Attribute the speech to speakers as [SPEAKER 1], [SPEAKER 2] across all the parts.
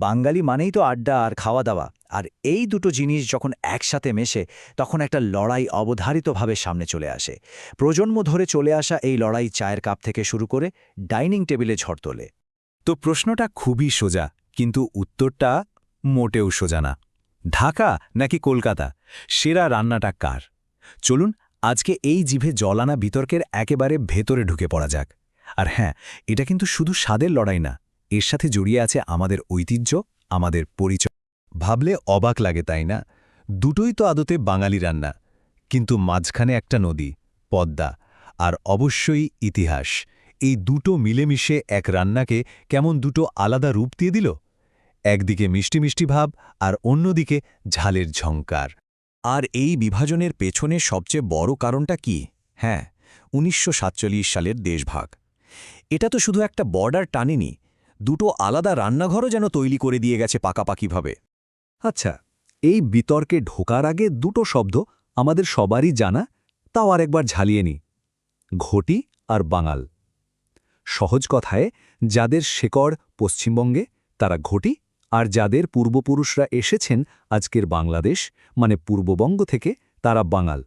[SPEAKER 1] বাঙালি মানেই তো আড্ডা আর খাওয়া দাওয়া, আর এই দুটো জিনিস যখন একসাথে মেশে তখন একটা লড়াই অবধারিতভাবে সামনে চলে আসে। প্রজন্ম ধরে চলে আসা এই লড়াই চায়ের কাপ থেকে শুরু করে ডাইনিং টেবিলে ঝড় তোলে।
[SPEAKER 2] তো প্রশ্নটা খুবই সোজা, কিন্তু উত্তরটা মোটেও সোজা না। ঢাকা নাকি কলকাতা, সেরা রান্নাটা কার? চলুন আজকে এই জিভে জলানা বিতর্কের একেবারে ভেতরে ঢুকে পড়া যাক। আর হ্যাঁ, এটা কিন্তু শুধু স্বাদের লড়াই না, এর সাথে জড়িয়ে আছে আমাদের ঐতিহ্য, আমাদের পরিচয়। ভাবলে অবাক লাগে, তাই না? দুটোই তো আদতে বাঙালি রান্না, কিন্তু মাঝখানে একটা নদী, পদ্মা, আর অবশ্যই ইতিহাস। এই দুটো মিলেমিশে এক রান্নাকে কেমন দুটো আলাদা রূপ দিয়ে দিল। একদিকে মিষ্টি মিষ্টি ভাব, আর অন্যদিকে ঝালের ঝংকার। আর এই বিভাজনের পেছনে সবচেয়ে বড় কারণটা কি? হ্যাঁ, ১৯৪৭ সালের দেশভাগ। এটা তো শুধু একটা বর্ডার টানেনি, দুটো আলাদা রান্নাঘরও যেন তৈরি করে দিয়ে গেছে পাকাপাকিভাবে। আচ্ছা, এই বিতর্কে ঢোকার আগে দুটো শব্দ আমাদের সবারই জানা, তাও আরেকবার ঝালিয়ে নি: ঘটি আর বাঙাল। সহজ কথায়, যাদের শেকড় পশ্চিমবঙ্গে তারা ঘটি, আর যাদের পূর্বপুরুষরা এসেছেন আজকের বাংলাদেশ মানে পূর্ববঙ্গ থেকে তারা বাঙাল।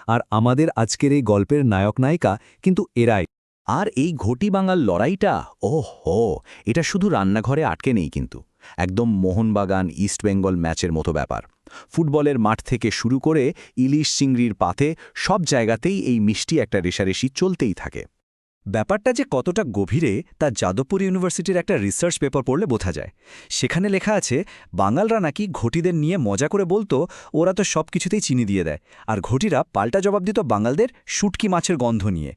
[SPEAKER 2] আর আমাদের আজকের এই গল্পের নায়ক নায়িকা কিন্তু এরাই।
[SPEAKER 1] আর এই ঘটি বাঙাল লড়াইটা, ওহো, এটা শুধু রান্নাঘরে আটকে নেই, কিন্তু একদম মোহনবাগান ইস্টবেঙ্গল ম্যাচের মতো ব্যাপার। ফুটবলের মাঠ থেকে শুরু করে ইলিশ চিংড়ির পাতে সব জায়গাতেই এই মিষ্টি একটা রেষারেষি চলতেই থাকে। ব্যাপারটা যে কতটা গভীরে তা যাদবপুর ইউনিভার্সিটির একটা রিসার্চ পেপার পড়লে বোঝা যায়। সেখানে লেখা আছে, বাঙালরা নাকি ঘটিদের নিয়ে মজা করে বলতো ওরা তো সব কিছুতেই চিনি দিয়ে দেয়, আর ঘটিরা পাল্টা জবাব দিত বাঙালদের শুটকি মাছের গন্ধ নিয়ে।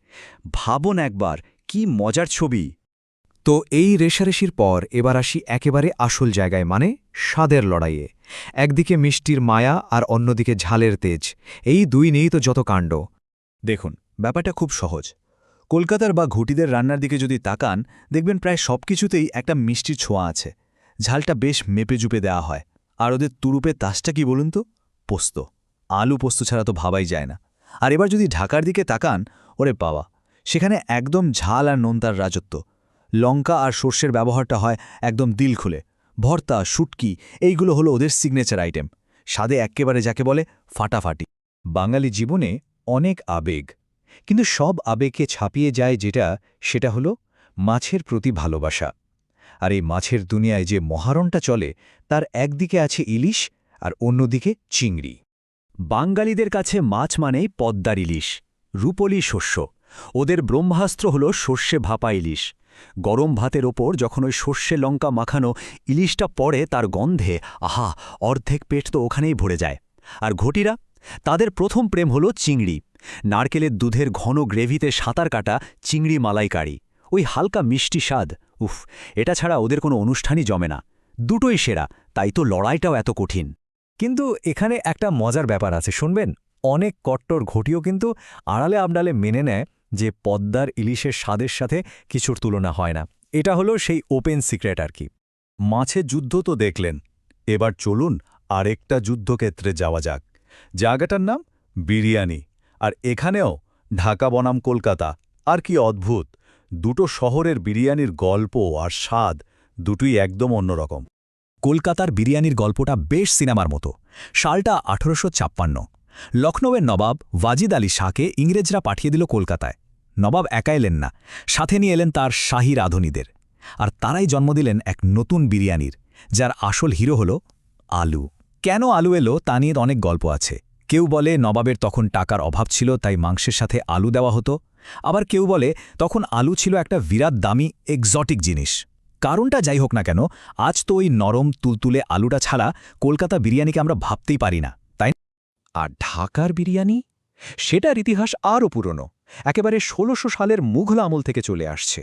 [SPEAKER 1] ভাবুন একবার, কি মজার ছবি।
[SPEAKER 2] তো এই রেষারেষির পর এবার আসি একেবারে আসল জায়গায়, মানে স্বাদের লড়াইয়ে। একদিকে মিষ্টির মায়া আর অন্যদিকে ঝালের তেজ, এই দুই নিয়েই তো যত কাণ্ড।
[SPEAKER 1] দেখুন, ব্যাপারটা খুব সহজ। কলকাতার বা ঘটিদের রান্নার দিকে যদি তাকান, দেখবেন প্রায় সব কিছুতেই একটা মিষ্টির ছোঁয়া আছে। ঝালটা বেশ মেপে জুপে দেওয়া হয়। আর ওদের তুরুপে তাসটা কি বলুন তো? পোস্ত। আলু পোস্ত ছাড়া তো ভাবাই যায় না। আর এবার যদি ঢাকার দিকে তাকান, ওরে বাবা, সেখানে একদম ঝাল আর নোনতার রাজত্ব। লঙ্কা আর সর্ষের ব্যবহারটা হয় একদম দিল খুলে। ভর্তা, শুটকি, এইগুলো হলো ওদের সিগনেচার আইটেম। স্বাদে এক্কেবারে যাকে বলে ফাটাফাটি। বাঙালি জীবনে অনেক আবেগ, কিন্তু সব আবেগকে ছাপিয়ে যায় সেটা হলো মাছের প্রতি ভালোবাসা। আর এই মাছের দুনিয়ায় যে মহারণটা চলে, তার একদিকে আছে ইলিশ আর অন্যদিকে চিংড়ি। বাঙালিদের কাছে মাছ মানেই পদ্মার ইলিশ, রূপলি শস্য। ওদের ব্রহ্মাস্ত্র হল সর্ষে ভাপা ইলিশ। গরম ভাতের ওপর যখন ওই সর্ষে লঙ্কা মাখানো ইলিশটা পড়ে, তার গন্ধে আহা, অর্ধেক পেট তো ওখানেই ভরে যায়। আর ঘটিরা, তাদের প্রথম প্রেম হল চিংড়ি। নারকেলের দুধের ঘন গ্রেভিতে সাঁতার কাটা চিংড়ি মালাইকারি, ওই হালকা মিষ্টি স্বাদ, উফ, এটা ছাড়া ওদের কোনো অনুষ্ঠানই জমে না। দুটোই সেরা, তাই তো লড়াইটাও এত কঠিন।
[SPEAKER 2] কিন্তু এখানে একটা মজার ব্যাপার আছে, শুনবেন? অনেক কট্টর ঘটিও কিন্তু আড়ালে আবডালে মেনে নেয় যে পদ্মার ইলিশের স্বাদের সাথে কিছুর তুলনা হয় না। এটা হলো সেই ওপেন সিক্রেট আর কি।
[SPEAKER 3] মাছের যুদ্ধ তো দেখলেন, এবার চলুন আরেকটা যুদ্ধক্ষেত্রে যাওয়া যাক। জায়গাটার নাম বিরিয়ানি। আর এখানেও ঢাকা বনাম কলকাতা, আর কি অদ্ভুত! দুটো শহরের বিরিয়ানির গল্প আর স্বাদ দুটোই একদম অন্যরকম।
[SPEAKER 2] কলকাতার বিরিয়ানির গল্পটা বেশ সিনেমার মতো। সালটা ১৮৫৬। লখনৌয়ের নবাব ওয়াজিদ আলী শাহকে ইংরেজরা পাঠিয়ে দিল কলকাতায়। নবাব একা এলেন না, সাথে নিয়ে এলেন তার শাহী রাঁধুনিদের। আর তারাই জন্ম দিলেন এক নতুন বিরিয়ানির, যার আসল হিরো হল আলু। কেন আলু এলো তা নিয়ে অনেক গল্প আছে। কেউ বলে নবাবের তখন টাকার অভাব ছিল, তাই মাংসের সাথে আলু দেওয়া হতো। আবার কেউ বলে তখন আলু ছিল একটা বিরাট দামি এক্সটিক জিনিস। কারণটা যাই হোক না কেন, আজ তো ওই নরম তুলতুলে আলুটা ছাড়া কলকাতা বিরিয়ানিকে আমরা ভাবতেই পারি না, তাই?
[SPEAKER 1] আর ঢাকার বিরিয়ানি, সেটার ইতিহাস আরও পুরনো। একেবারে ১৬০০ সালের মুঘল আমল থেকে চলে আসছে।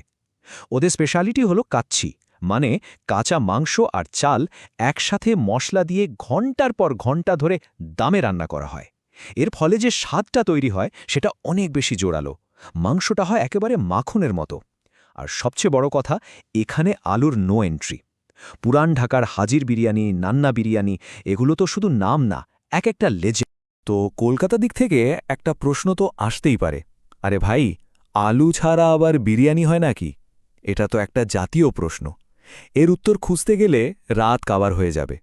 [SPEAKER 1] ওদের স্পেশালিটি হলো কাচ্চি, মানে কাঁচা মাংস আর চাল একসাথে মশলা দিয়ে ঘণ্টার পর ঘণ্টা ধরে দামে রান্না করা হয়। এর ফলে যে স্বাদটা তৈরি হয় সেটা অনেক বেশি জোরালো। মাংসটা হয় একেবারে মাখনের মতো। আর সবচেয়ে বড় কথা, এখানে আলুর নো এন্ট্রি। পুরান ঢাকার হাজির বিরিয়ানি, নান্না বিরিয়ানি, এগুলো তো শুধু নাম না, এক একটা লেজেন্ড।
[SPEAKER 2] তো কলকাতা দিক থেকে একটা প্রশ্ন তো আসতেই পারে, আরে ভাই, আলু ছাড়া আবার বিরিয়ানি হয় নাকি? এটা তো একটা জাতীয় প্রশ্ন। এর উত্তর খুঁজতে গেলে রাত কাবার হয়ে যাবে।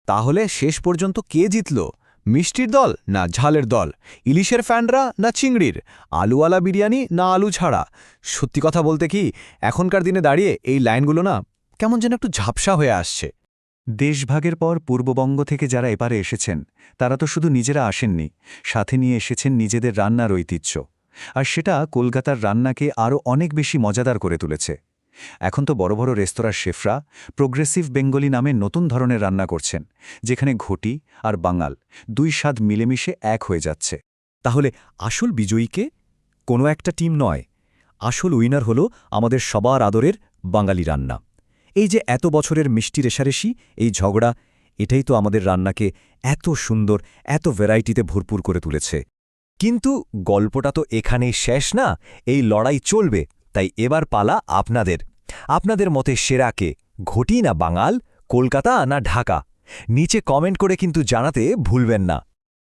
[SPEAKER 1] তাহলে শেষ পর্যন্ত কে জিতল? মিষ্টির দল না ঝালের দল? ইলিশের ফ্যানরা না চিংড়ির? আলুওয়ালা বিরিয়ানি না আলু ছাড়া? সত্যি কথা বলতে কি, এখনকার দিনে দাঁড়িয়ে এই লাইনগুলো না কেমন যেন একটু ঝাপসা হয়ে আসছে।
[SPEAKER 3] দেশভাগের পর পূর্ববঙ্গ থেকে যারা এপারে এসেছেন তারা তো শুধু নিজেরা আসেননি, সাথে নিয়ে এসেছেন নিজেদের রান্নার ঐতিহ্য। আর সেটা কলকাতার রান্নাকে আরও অনেক বেশি মজাদার করে তুলেছে। এখন তো বড় বড় রেস্তোরাঁর শেফরা প্রোগ্রেসিভ বেঙ্গলি নামে নতুন ধরনের রান্না করছেন, যেখানে ঘটি আর বাঙাল দুই স্বাদ মিলেমিশে এক হয়ে যাচ্ছে।
[SPEAKER 2] তাহলে আসল বিজয়ীকে? কোনো একটা টিম নয়, আসল উইনার হলো আমাদের সবার আদরের বাঙালি রান্না। এই যে এত বছরের মিষ্টি রেশারেশি, এই ঝগড়া, এটাই তো আমাদের রান্নাকে এত সুন্দর, এত ভ্যারাইটিতে ভরপুর করে তুলেছে। কিন্তু গল্পটা তো এখানেই শেষ না, এই লড়াই চলবে। তাই এবার পালা আপনাদের। আপনাদের মতে সেরাকে, ঘটি না বাঙাল, কলকাতা না ঢাকা? নিচে কমেন্ট করে কিন্তু জানাতে ভুলবেন না।